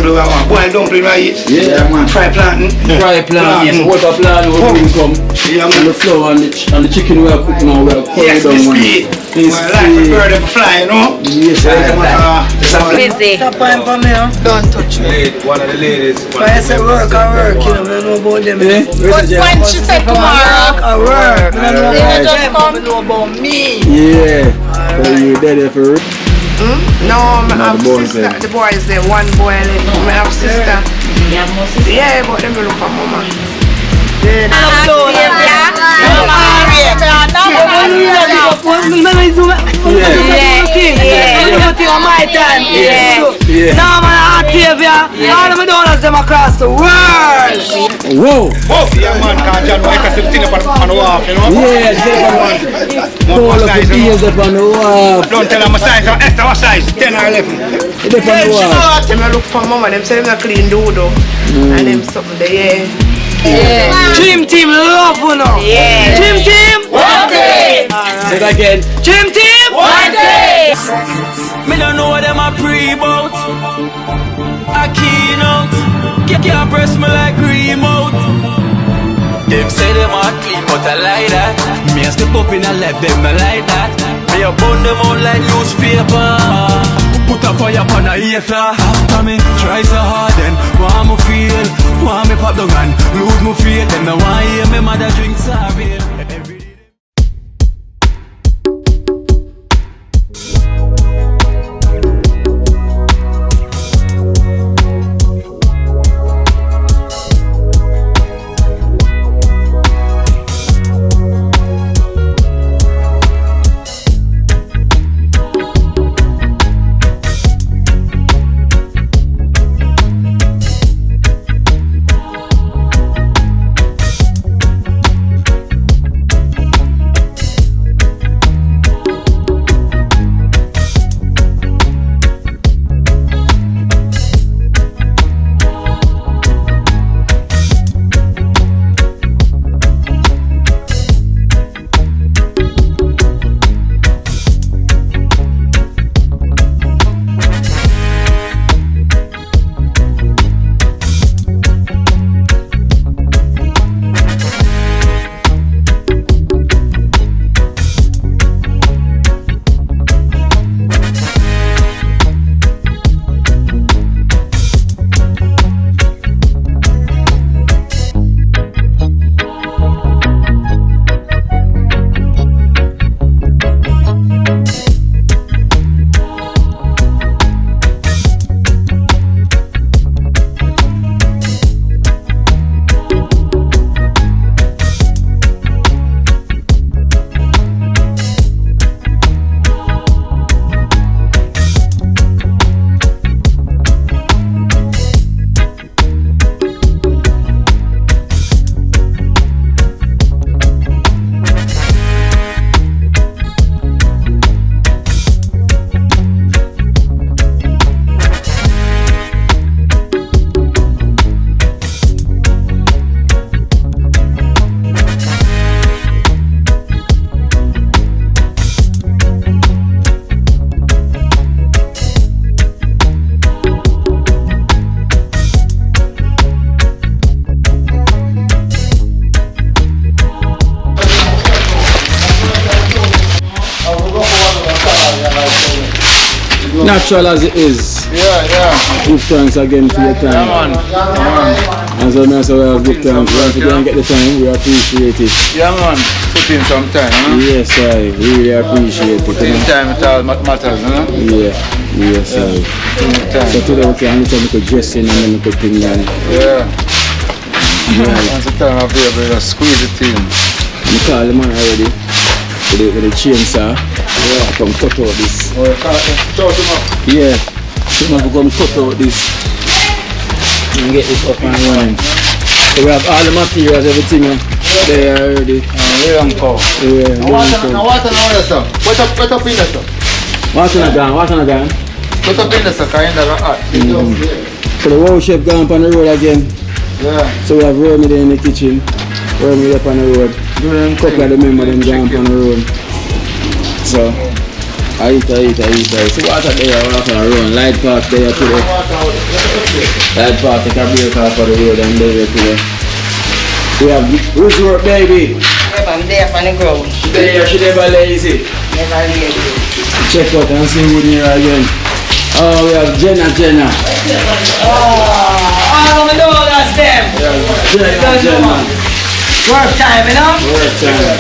do I want? Boil dumpling right? Yeah, man. Fry plantain. Fry plantain. What a plan will come. Yeah, man. And the flour and the chicken we are cooking now. We are curry down one. Yes, I like to bird them fly, you know? Yes, busy. Don't touch me. One of the ladies. I say work, I work, you know, I know about them. But when she said tomorrow, I work, I they just come. know about me. Yeah. So you there for it? No, I have sister. The boy is there, one boy left. I have sister. Yeah, but them look for mama. Now man, Octavia, all of my daughters them across the world. Whoa! Yeah, man, can't you know I can still on the wharf, you know? Yeah, all of the beers up on the wharf. Don't tell them my size, extra what size, 10 or 11. It's up on the wharf. Them look for mama, them say them not clean dodo. And them something there, yeah. Dream team love you know. Yeah. Dream team. One day. Say that again. Dream team. One day. Me don't know what them a pre-bout. A Kino. Can't press me like remote. Them say them a clean but I like that. Me a step up in a left them I like that. Me a burn them out like newspaper. Put a fire upon a hater. After me try so hard then want me feel. Want me pop down and lose my faith. Them no want hear me mother drink sorry. Natural as it is. Yeah. Give thanks again for your time. Yeah, man. And so now so we have good time. Once you don't get the time, we appreciate it. Yeah, man. Put in some time, huh? Yes, I really appreciate it. Put in time, it all matters, huh? Yeah. Yes, I. So today we can do some dressing and then we could thing down. Yeah. Right. Once the time available, just squeeze it in. I call the man already with the chainsaw. Yeah. Come cut out this. Oh, you can't touch him up. Yeah. So now we come cut out this and get this up and running. So we have all the materials, everything there already. We don't go. Yeah. Now what now, sir? What up in there, sir? What's on the gun? What up in there, sir? Kind of hot. So the whole chef gone on the road again. Yeah. So we have Romy there in the kitchen. Romy up on the road. A couple of the members them gone on the road. So I eat. So water there, water run. Light park there today. That part take a break off of the road and there today. We have Resort Baby. Yeah, I'm there on the ground. She never lazy. Never lazy. Check out and see who here again. Oh, we have Jenna. All of the donuts them. Jenna. Work time, you know? Work time.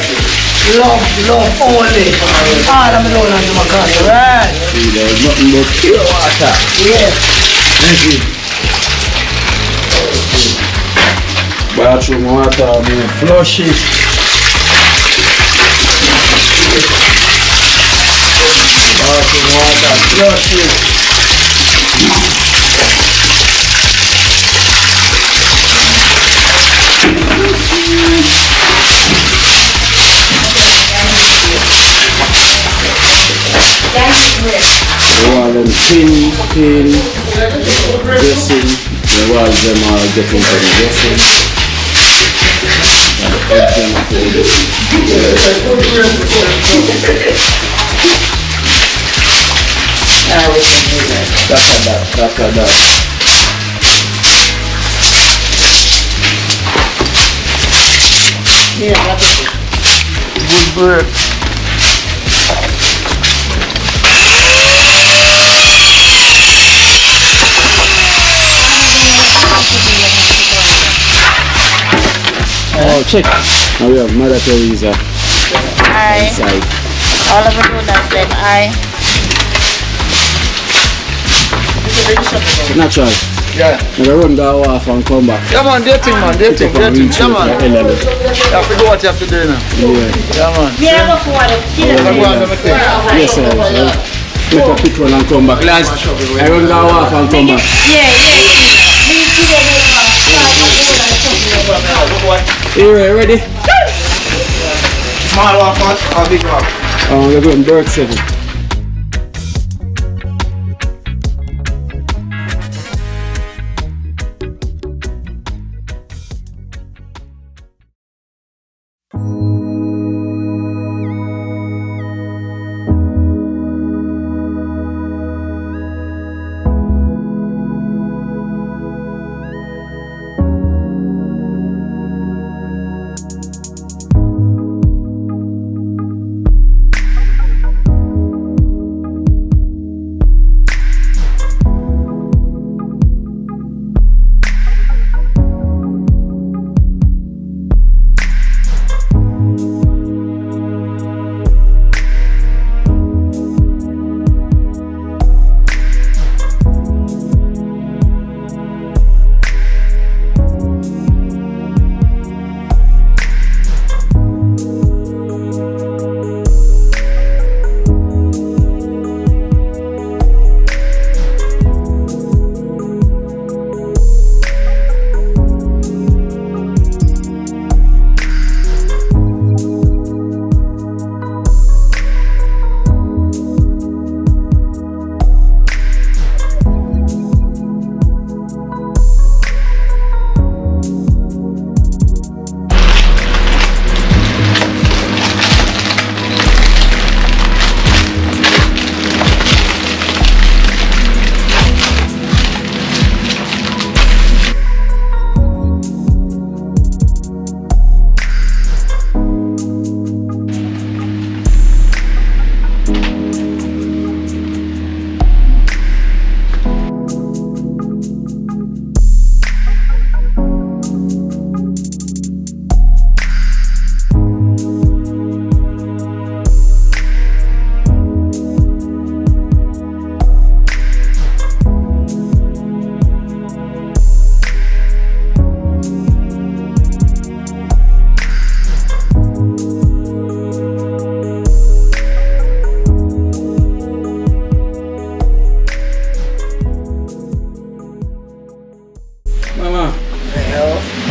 Love only. All of the donuts in my country, right? See, there's nothing but pure water. Yes. Thank you. Bathroom water, I'm gonna flush it. Bathroom water, flush it. The wall and pin, dressing. The walls them are getting to the dressing. And the edge them are to that. Yeah, that's it. Good break. Oh, check. Now we have Mother Teresa Aye. inside. All of the donuts them. Aye. Natural. Yeah. Now run that off and come back. Yeah, man, dating, man. Dating. Yeah, man. You have to do what you have to do now. Yeah, man. Yeah, go for it. Yes, sir. Make a quick run and come back. Last, I run that off and come back. Yeah. You ready? Small one, or big one? We're going Berk 7.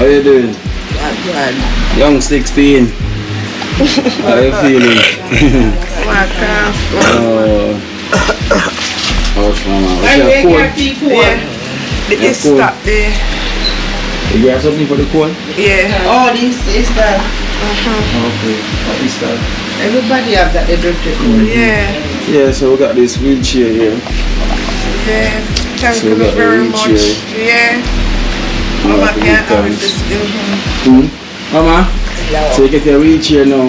How you doing? Good. Young 16. How you feeling? Ouch, mama. What's your cold? Yeah. It's stop there. You got something for the cold? Yeah. Oh, this is that. Okay. What is that? Everybody have that they don't take. Yeah. Yeah, so we got this wheelchair here. Yeah. Thank So you we got the very much. wheelchair. Yeah. You Mama have to can't give have it thanks. this Mama, so you get your wheelchair now.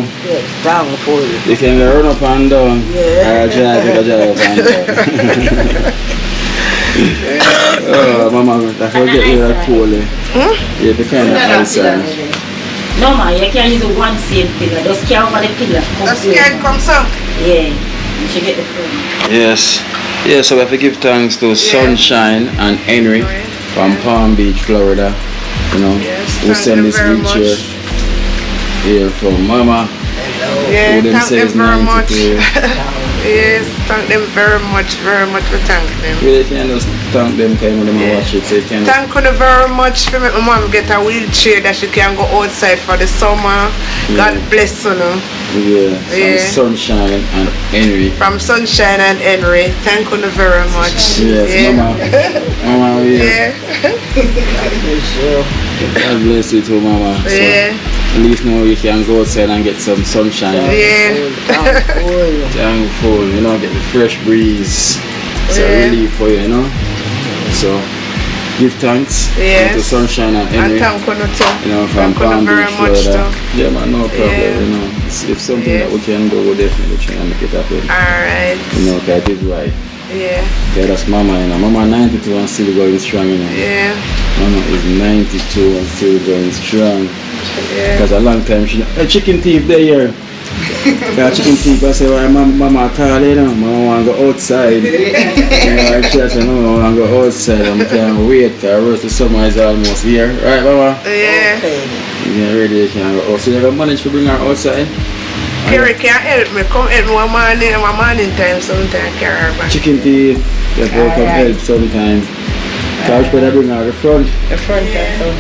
Down for you. You can run up and down. Yeah. Drive up and down. Oh, Mama, I forget you are cool. Yeah, the kind of answer. No man, you can't use a one same pillar. Just carry over the pillar. The scan comes up. Yeah. You should get the phone. Yes. Yeah, so we have to give thanks to SunShine and Henry from Palm Beach, Florida. You know, Yes, who thank send them this very wheelchair much. here from Mama. Yeah, Who them thank say them is very much. 92. Yes, thank them very much, we thank them. Really can just thank them kind of them watch it. So you can Thank you very much for making my mom get a wheelchair that she can go outside for the summer. God bless you. yeah, from SunShine and Henry. From SunShine and Henry, thank you very much. Yes, Mama. Mama, yeah. God bless you too, Mama. So, Yeah. at least now you can go outside and get some sunshine. Yeah. Thankful, you know, get the fresh breeze. It's a relief for you, you know. So give thanks Yes. to SunShine and And Henry. thank you too. You know, from Thank you Palm very Beach, much Florida. too. Yeah, man, no problem. Yeah. You know, it's something that Yes. we can do. We'll definitely try and make it happen. Alright. You know, cause it is right. Yeah. Yeah, that's Mama, you know. Mama 92 and still going strong, you know. Yeah. Mama is 92 and still going strong. Yeah. Because a long time she a chicken thief there here. Got chicken thief, I say, well, Mama call you know, Mama want to go outside. You know, she said, no, I want to go outside. I can't wait, because the rest of summer is almost here. Right, Mama? Yeah. Yeah, ready, you can go outside. You ever manage to bring her outside? Carrie can help me. Come help me one morning time sometime, carry her back. Chicken thief, you have to come help sometime. Because she better bring her the front. The front so.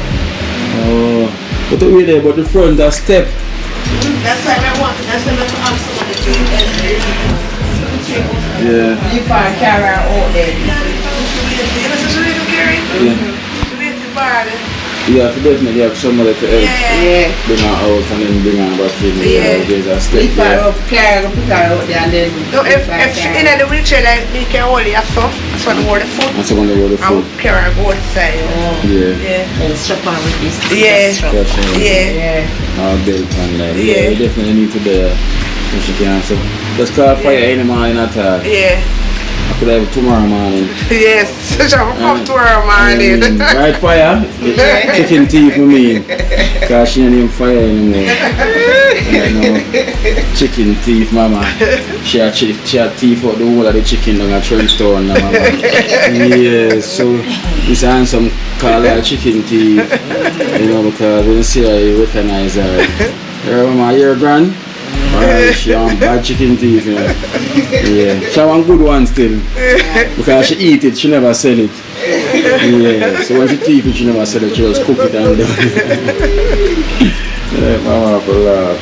Oh, but the way there, but the front, that step. That's why I want. That's why I want somebody to help me. Yeah. You find carry out there. You have to definitely have somebody to help. Yeah. Bring her out and then bring her back in. Yeah. There's a step You find there. up carry, put her out there and then. No, if in the wheelchair, like me can hold your foot. That's what I hold the foot. And so when they go to I foot. would carry her go outside. Yeah. Yeah. And strap on with this. Yeah. Gotcha. Yeah. Our belt and that. Yeah. You definitely need to do that. If you can. So just call fire in the morning at all. Yeah. I could have tomorrow morning. Yes. So I'm come to her morning. Right, fire? Chicken teeth, I mean. Because she ain't even fire anymore. And I know. Chicken teeth, Mama. She had teeth out the whole of the chicken down at Trent store now, Mama. Yeah, so this handsome call her chicken teeth. You know, because when you see her, you recognize her. Yeah, Mama, you're grand? Alright, she on bad chicken teeth, you know. Yeah, she have good one still. Because she eat it, she never sell it. Yeah, so when she teeth it, she never sell it, she just cook it and done. Yeah, Mama, for love.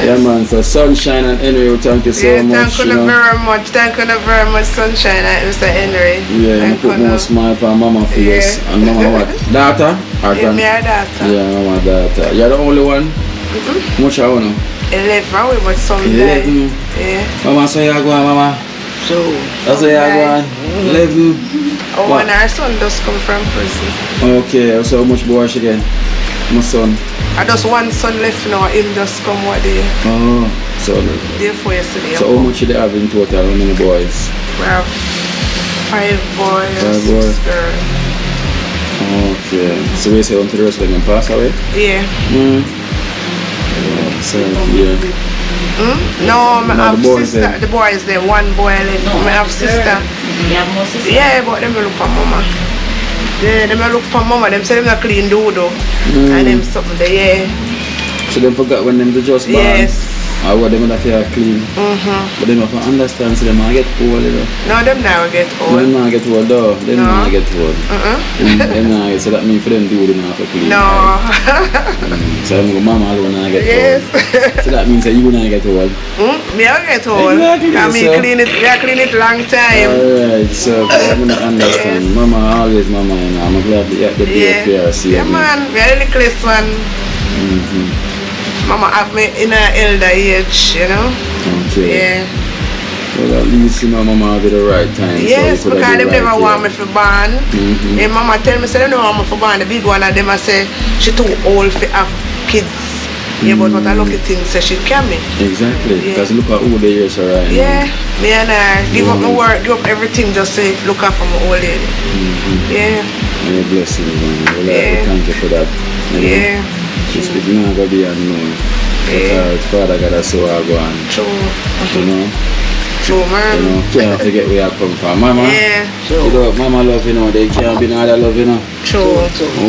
Yeah, man, so SunShine and Henry, thank you so much. Thank you very much. Thank you very much, SunShine and Mr. Henry. Yeah, and put more smile for Mama face. Yeah. And Mama what? Daughter? Or Yeah, grand? me a daughter. Yeah, Mama daughter. You're the only one? How much are you? 11, we must some die. 11. Yeah. Mama, so you go on, Mama? So. That's where you go on? 11. Oh, and our son just come from prison. Okay, so how much boy she get? My son. I just one son left now, him just come one day. Oh, so Therefore yesterday. how much they have in total? How many boys? We have 5 boys, 5 boys. 6 girls. Okay, so we say until the rest of them pass away? Yeah. So, yeah. No, I No, have the boys sister. there. The boys there, one boy left. I have sister. You have more sister? Yeah, but them look for mama. Yeah, them look for mama. Them say them not clean dodo. And them something there, yeah. So they forgot when them just born? Yes. Or what them have to clean? But them have to understand, so them not get old, you know. No, them now get Them old. not get old though. Them No. not get old. Them not get, so that means for them do them have to clean. No. Right? So I'm mama alone not get Yes. old. So that means that you not get old. Me I get old. Exactly, I mean so- clean it. I clean it long time. Alright, so I'm gonna understand. Mama always mama, you know. I'm glad that you have the day Yeah. fair, see Yeah, me. man. We are the littlest one. Mama have me in her elder age, you know. Okay. Yeah. Well, at least my mama have it the right time. Yes, so because they right never want me for born. And mama tell me, say they don't want me for born. The big one of them I say she too old for have kids. Yeah, but what a lucky thing say she can me. Exactly. Yeah. Because look at who they years are right Yeah, me and I give up my work, give up everything just to look after my old lady. Yeah. And you're blessed, man. Well, Yeah. thank you for that. You know? Yeah. It's not going to be unknown. Yeah. Because Father God has so I go on. True. You know? True, man. You know, can't forget where I come from. Mama, Yeah. you know, mama love, you know, they can't be no other love, you know. True.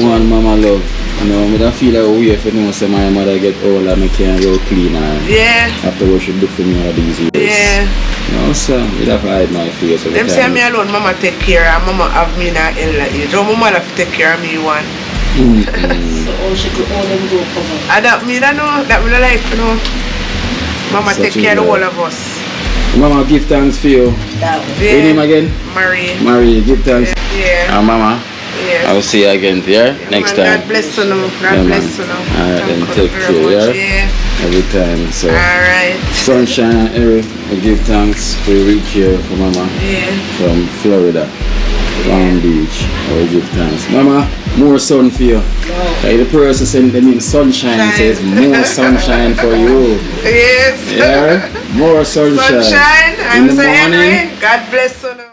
One mama love. You know, I don't feel like weird if you know, say my mother get old and I can't go clean her. Yeah. After what she do for me all these years. Yeah. You know, so you have to hide my face. Them say me alone, mama take care and mama have me in her elder age. So my mother take care of me one. So all she could all them go cover. And that me don't know, that me don't like, you know. Mama Such take care of is all life. of us. Mama, give thanks for you. That Your name again? Marie. Marie, give thanks. Yeah. And Mama, Yes. I will see you again, yeah? Next Man, time. God bless you now. God Yeah, bless man. you now. Alright, then Thank take you care, very much. yeah? Every time, so. Alright. Sunshine and Eric, I give thanks for reach here for Mama Yeah. from Florida, Palm Beach. I will give thanks. Mama, more sun for you. Like the person saying the name Sunshine says more sunshine for you. Yes. Yeah? More sunshine. Sunshine. In I'm the so morning. Henry. God bless you now.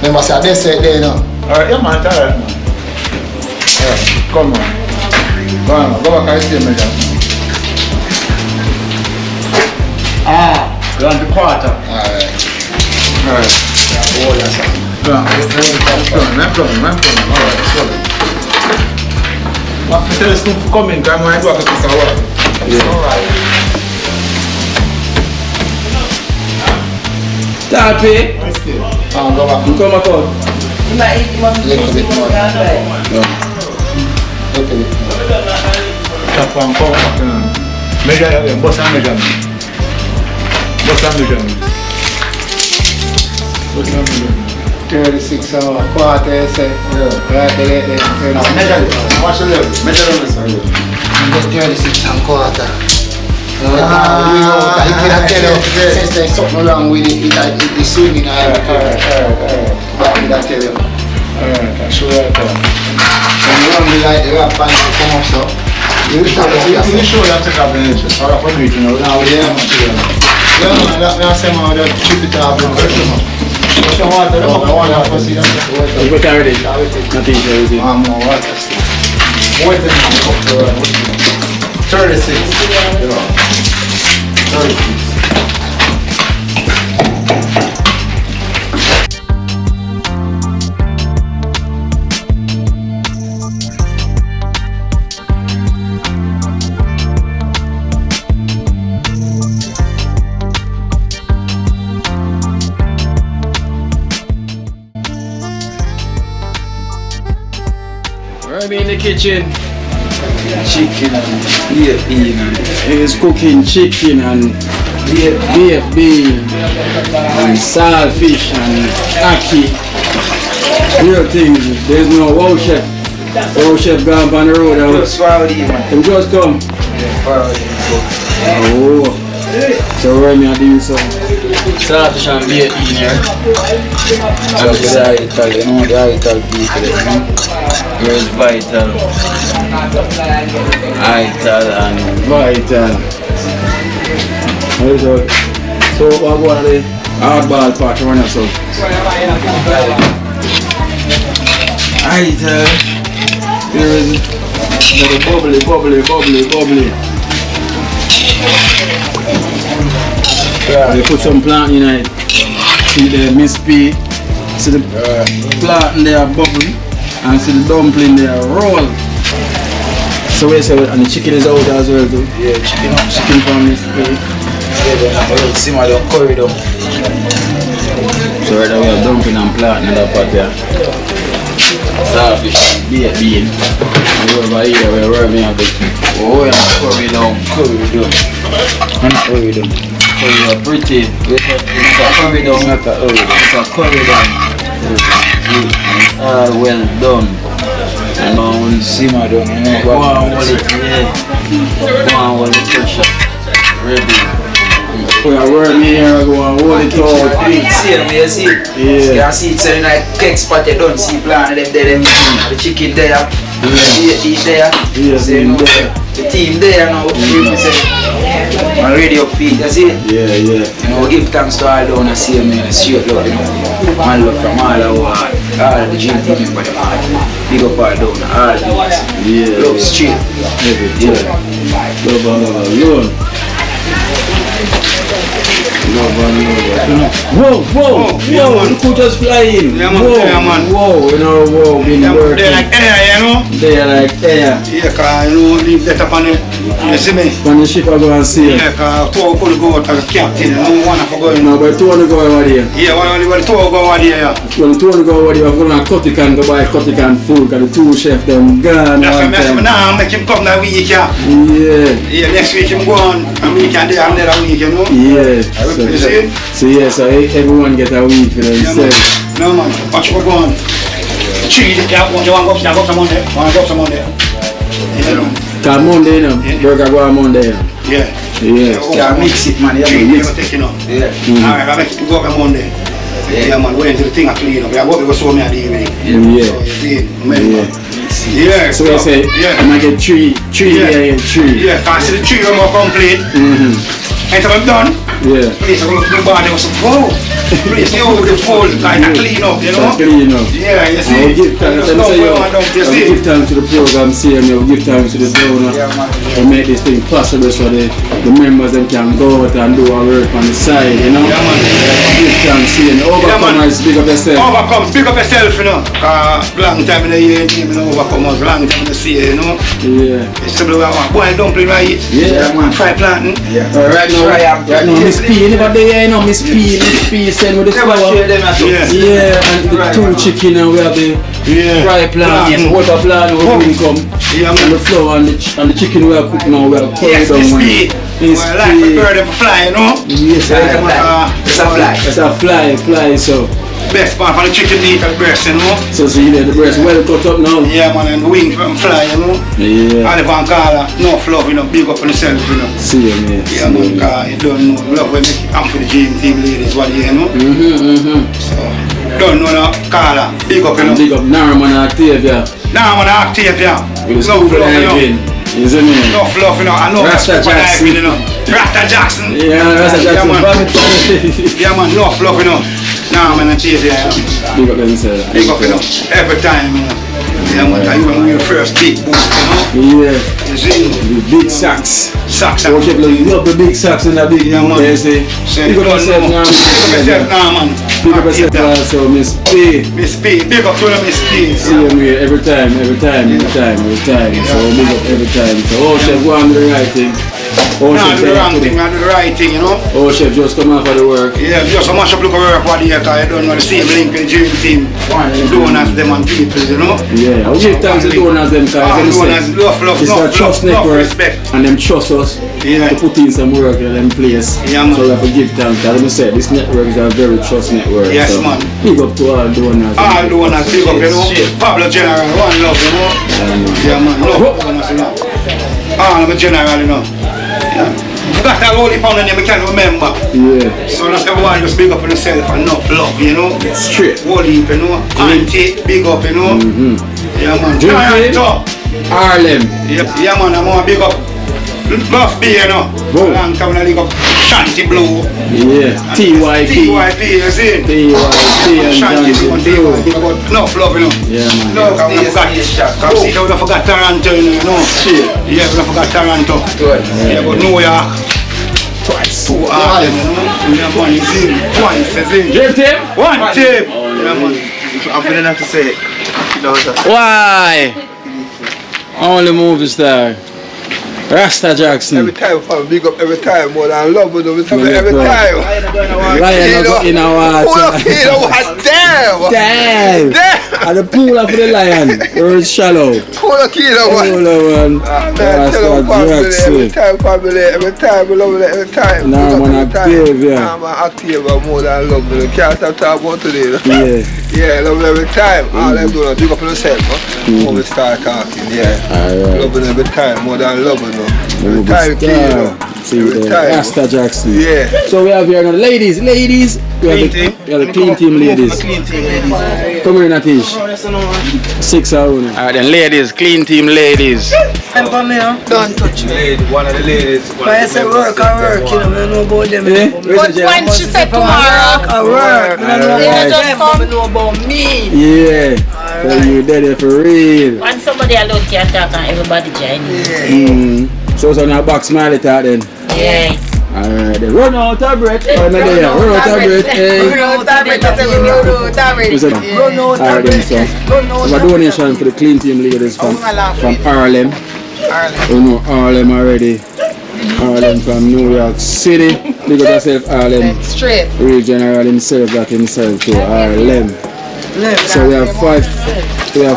Remember, say they say there now. Alright, yeah man, alright man. Yeah, come on. Go back and stay me down. You're on the quarter. Alright. Alright. Oh, that's it. I'm coming. Alright, sorry. What tell us to come in, because I'm going to go to the work. Alright. Tapi, Go back. you come out. Little bit more. Little bit more. Tap and come back. Measure again, bust and measure me. Bust and measure me. 36 hours, quarter, say. Right there. Measure it. Watch the level. Measure on the side. 36 and quarter. You cannot tell you, since there's something wrong with it, it's swinging and everything. But I tell you. Sure. When you run me like the rap band to come up, so you stop up You yourself. show them take up the nature. Sorry for meeting you. Now, Yeah, man, that's the man that keep it up. What's your water? I want to see that. You put everything. Nothing, everything. I'm more water still. wait a minute. 36. 36. I'm in the kitchen. Chicken and baked bean and he's cooking chicken and baked bean and saltfish and ackee. Real things. There's no wow chef. Wow chef gone on the road out. Them just come. Oh. So we're going to do some saltfish and baked bean here. Just the Vital, you know, the Vital people, you know. Here's Vital. Vital and Vital. So what go on the hardball part run us out. Vital. Here is the bubbly. They put some plant in it. See the Miss P. See the plant in there bubbling. And see the dumpling there roll. So we say, and the chicken is out as well too? Yeah, chicken up. Chicken from this place. Yeah, a little simmer down, curry down. So right now we have dumpling and plant in that pot there. Starfish and baked bean. And over here we are warming up the curry down. And curry down. Curry are pretty. It's a curry down, not a oil. It's a curry down. All well done. And now Simmer down, you know. go on hold it, yeah. Go on hold the pressure. Ready. We are working here, go on hold it out. See them, you see? Yeah. You see it selling like cake spot, you don't see plant them there, the chicken there, the eat there. Yes, So, you know, there. the team there now, and ready up feet, you see? Yeah, yeah. You know, give thanks to all down and see me and straight love, you know. Man love from all the gym team members, big up all down, all the Yeah. love straight. Everything. Love alone. Whoa, look who just flying. Yeah, man, whoa, yeah, man. Whoa, you know, whoa, been working. They're like air, you know? They're like air. Yeah, cause you know, leave that up on the, you see me? When the ship I go and see it. Yeah, cause two could go out as a captain, you know, one for going. No, but two want to go over there. Yeah, well, two go over there, yeah. Well, two want to go over there, I'm going to cut it and go buy cut it and food, because the two chefs them gone. That's why one I said, time. nah, make him come that week, yeah. Yeah. Yeah, next week him go on, a week and there another week, you know? Yeah. You see? So yeah, so everyone get a week for Yeah, man. themselves. No, man, watch you go on. Cheese, yeah, you want to go up some Monday? Want to go up some Monday? Yeah, man. Cause Monday, you know, Yeah. burger go on Monday. You know. Yeah. Yeah. Yeah, mix it, man. Yeah, Cheese, mix never take, you know. Yeah. Alright, I make it go up on Monday. Yeah, man, wait until the thing are clean up. I go to show me at the evening. Yeah. So, you see, remember? Yeah. So we say, yeah. I'm gonna get three, Yeah. yeah, three. Yeah, cause the tree are more complete. And so I'm done. Yeah. Please, I go to the bar, they was whoa. Please, you know, the full, like, I clean up, you know? Clean up. Yeah, you I will see? give thanks, There's I no say, yo, going on, you I will see? give thanks to the program, CM, I will give thanks to the donor to make this thing possible so the members them can go out and do our work on the side, you know? Yeah, man. Give thanks, CM, overcomers, big up yourself. Overcome, speak up yourself, you know. Long time in the year, you know, overcomers, long time in the sea, you know. Yeah. It's simple, boy, dumpling right. Yeah, man. Fry planting. Yeah. Right now, Miss P, you never there, you know, Miss P send with the Never flour. share them at all. Yeah. Yeah, and the Right, two man. chicken and we have the fry plant, water plant, we bring come. Yeah, And man. the flour and the chicken we are cooking now, we are Yes, curry Miss down. P. Miss Well, like the P. bird of a fly, you know. Yes, Like a I fly. It's a fly. It's a fly, so. Best part for the chicken meat and breast, you know. So see there, the breast well cut up now. Yeah, man, and the wing from fly, you know. Yeah. Olive and Carla, no fluff, you know, big up on yourself, you know. See you, man. Yeah, man, cause you don't know, love when I'm for the gym team ladies, what you know. So, don't know no Carla, big up, you know. Big up Narman and Octavia. Now I'm gonna active, yeah. With the No school fluff, you know. diving. You see me? No fluff, you know. I know Rasta that's Jackson. you know. Rasta Jackson. Yeah, that's a Yeah, man. Jackson. Yeah, man, no fluff, you know. Now I'm gonna chase, yeah. Big up themselves. Big up, you know. Every time, you know. Yeah, man, cause you when we were first big boost, you know. Yeah. You see? The big sacks. Socks Oh, and people love the big sacks in the big Yeah, man. They say, Say, big up yourself now. Big up yourself now, man. Big up yourself also, Miss P. Miss P, big up to the Miss P. See him here every time. So big up every time. So oh chef, go on do the right thing. Oh Nah, chef, do the wrong today. thing, I do the right thing, you know. Oh chef, just come out for the work. Yeah, just so much of look work what here, cause I don't know the same link in the gym team. Donuts, them and people, you know. Yeah, I will give thanks to donors them cause Ah, them donors, say love, it's a trust love, network respect. and them trust us Yeah. to put in some work in them place. Yeah, man. So we have to give thanks. As I said, this network is a very trust network. Yes, so man. Big up to all donors. All donors, big up, you know. Pablo General, one love, you know. Yeah, man, love donors, you know. All of the general, you know. Yeah. Forgot that holy pound name, I can't remember. Yeah. So that's everyone just big up on yourself and enough love, you know. Straight. Holy, you know. Auntie, big up, you know. Yeah, man. Drink it. Toronto. Harlem. Yeah, man, I'm gonna big up. Love beer, you know. Whoa. Long time I big up Shanty Blue. Yeah. TYP. TYP, you see? TYP and Shanty Johnson Blue. Blue. Enough love, you know. Yeah, man. No, I forgot. Come see, I forgot Toronto, you know. Shit. Yeah, I forgot Toronto. Yeah, but New York. Twice. Two hours, you know. Yeah, man, you see? Twice, you see? Drip team? One tip. Yeah, man. I'm feeling have to say it. Why? Only movie star. Rasta Jackson. Every time, fam, big up every time, more than love with them, every time. Lion go in our water. Kino, damn! Damn! And the pool of the lion, where it's shallow. Pull a Kino, Pool of one. Rasta Jackson. Every time, family, every time, we love it every time. Nah, man, active, yeah. Nah, man, active, more than love with them. Can't stop talking about today. Yeah. Yeah, love it every time. All them doing, big up on yourself, before we start talking, yeah. Love it every time, more than love it. Every time, Kino. See you there. Rasta Jackson. Yeah. So we have here now the ladies. We have the clean team ladies. Come here, Natish. 6 hours. Alright then, ladies, clean team ladies. I'm for me, don't touch me. One of the ladies. But I say work, I know about them. But when she said tomorrow, I work. I know about me. Yeah. So you there for real. When somebody alone can talk and everybody join. So it's on our box smiley talk then. Yeah. Alright then. Run out of breath. Run out of breath. Hey. Alright then, so we have a donation for the clean team ladies from Harlem. You know Harlem already. Harlem from New York City. Look at yourself, Harlem. straight. Real general himself got himself to Harlem. So we have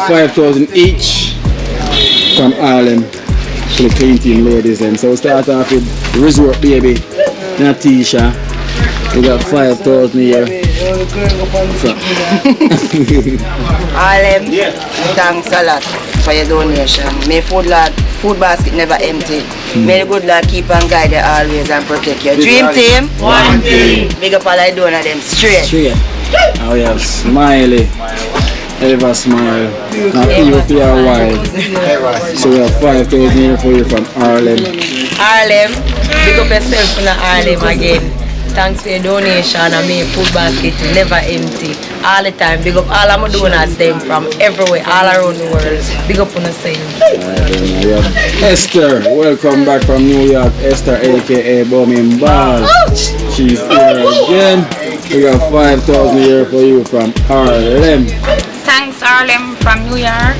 5,000 each from Harlem to the clean team ladies. And so we start off with Resort Baby, Natisha. We got 5,000 here. Harlem, thanks a lot for your donation. May food basket never empty. May the good Lord keep and guide you always and protect you. Dream team, one team. Big up all I donor them straight. Now we have Smiley. Ever smile. Now even for your wife. So we have 5,000 here for you from Harlem. Harlem, big up yourself in Harlem again. Thanks for your donation and may food basket never empty. All the time. Big up all of my donors them from everywhere, all around the world. Big up on the same. We have Esther. Welcome back from New York. Esther aka Bombing Ball. She's here again. We got 5,000 here for you from Harlem. Thanks, Harlem from New York.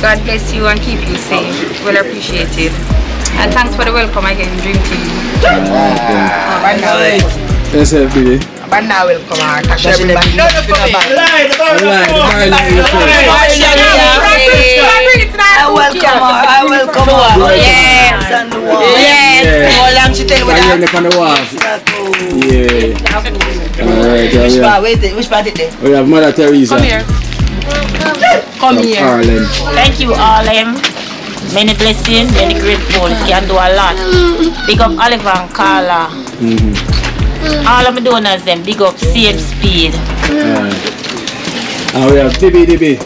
God bless you and keep you safe. Well appreciated. And thanks for the welcome again, Dream Team. SFB. But now will come out. No, I will come on. Yes. How long she tell me that? Yeah. Alright, Which part is there? we have Mother Teresa. Come here. Come here. Harlem. Thank you, Harlem. Many blessings, many grateful. Can do a lot. Big up Oliver and Carla. All of my donors, them big up same speed. And we have Baby,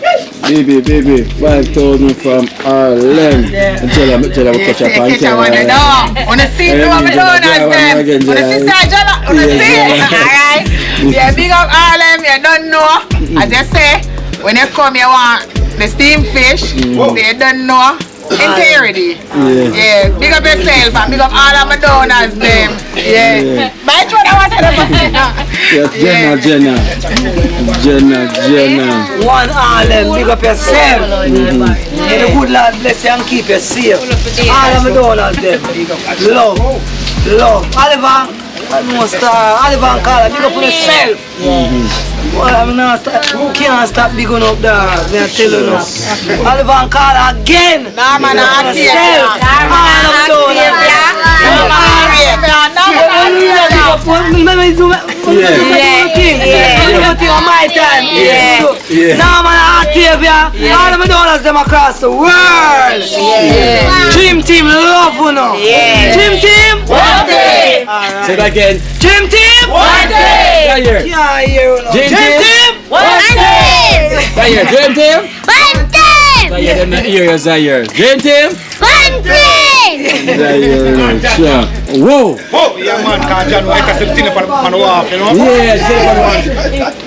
5,000 from Harlem. Tell them we catch up on camera. Wanna see two of my donors them? Wanna see Sajala? Wanna see? Alright. Yeah, big up Harlem, you don't know. As I say, when you come you want the steamed fish, they don't know. Integrity. Yeah. Big up yourself and big up all of my donors them. Yeah. But which one I want to Jenna. One Harlem, big up yourself. May the good Lord bless you and keep you safe. All of my donors them. Love. Oliver and Carla, big up on yourself. Well, can't stop big on up there. They are telling us. Oliver and Carla again. Nah, man, I'm here. All of my donors them across the world. Dream Team love you know. Dream Team one day. Say that again. Dream Team one day. Dream Team one day. Dream Team One team! Zaire, them not hear you, Zaire. Dream Team One team! Zaire, sure. Whoa! Yeah, man, because John White has sitting up on the wharf, you know? Yeah,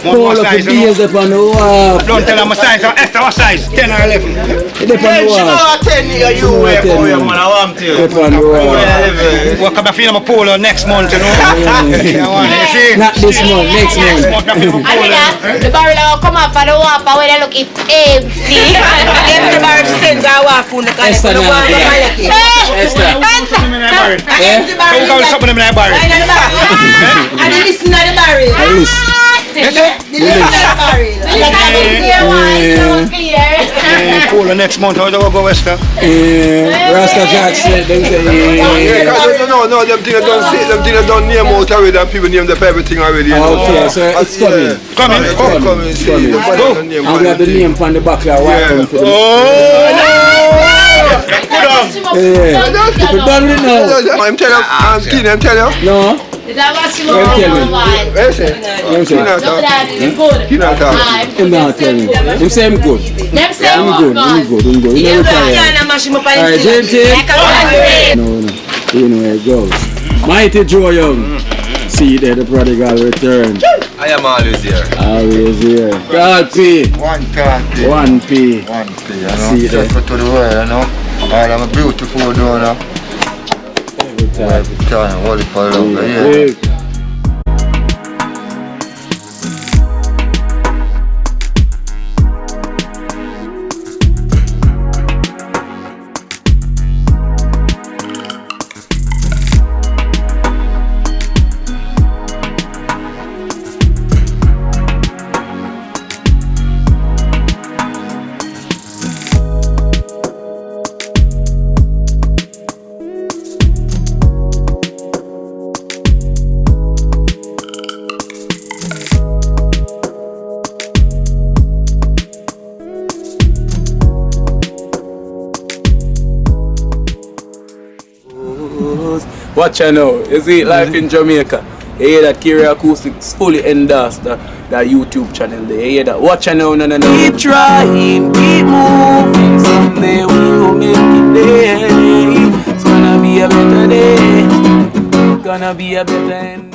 call up the beers up on the wharf. Don't tell her my size, Esther, what size? 10 or 11? It's up on the wharf. 10 years, you wait for you, man. I want to. Up on the wharf. We'll come back for my polo next month, you know? Not this month, next month. The barrel will come up for the wharf when they look empty. Every barrel sends our walk on the kind of Esther, So we got something in that barrel. And you listen to the barrel. I listen. Polo next month, how do we go, Esther? Rasta Jackson, them say, No, them things don't name out already and people name them for everything already. You know? okay, so it's coming. Coming. And we have the name on the back there. Yeah. If you done with it now. I'm telling you. No. Him not tell me. Him say him good. I'm good. You never try. Alright, JT. No. You know where it goes. Mighty Joe Young. See there, the prodigal return. I am always here. Always here. God P. 1P. You know. See there. Just to the world, you know. I'm a beautiful donor. Every time, holy for love, yeah. Watch out now, you see life in Jamaica. You hear that Kiri Acoustics fully endorsed that YouTube channel there. You hear that? Watch out now, no. Keep trying, keep moving. Someday we'll make it there. It's gonna be a better day. Gonna be a better end.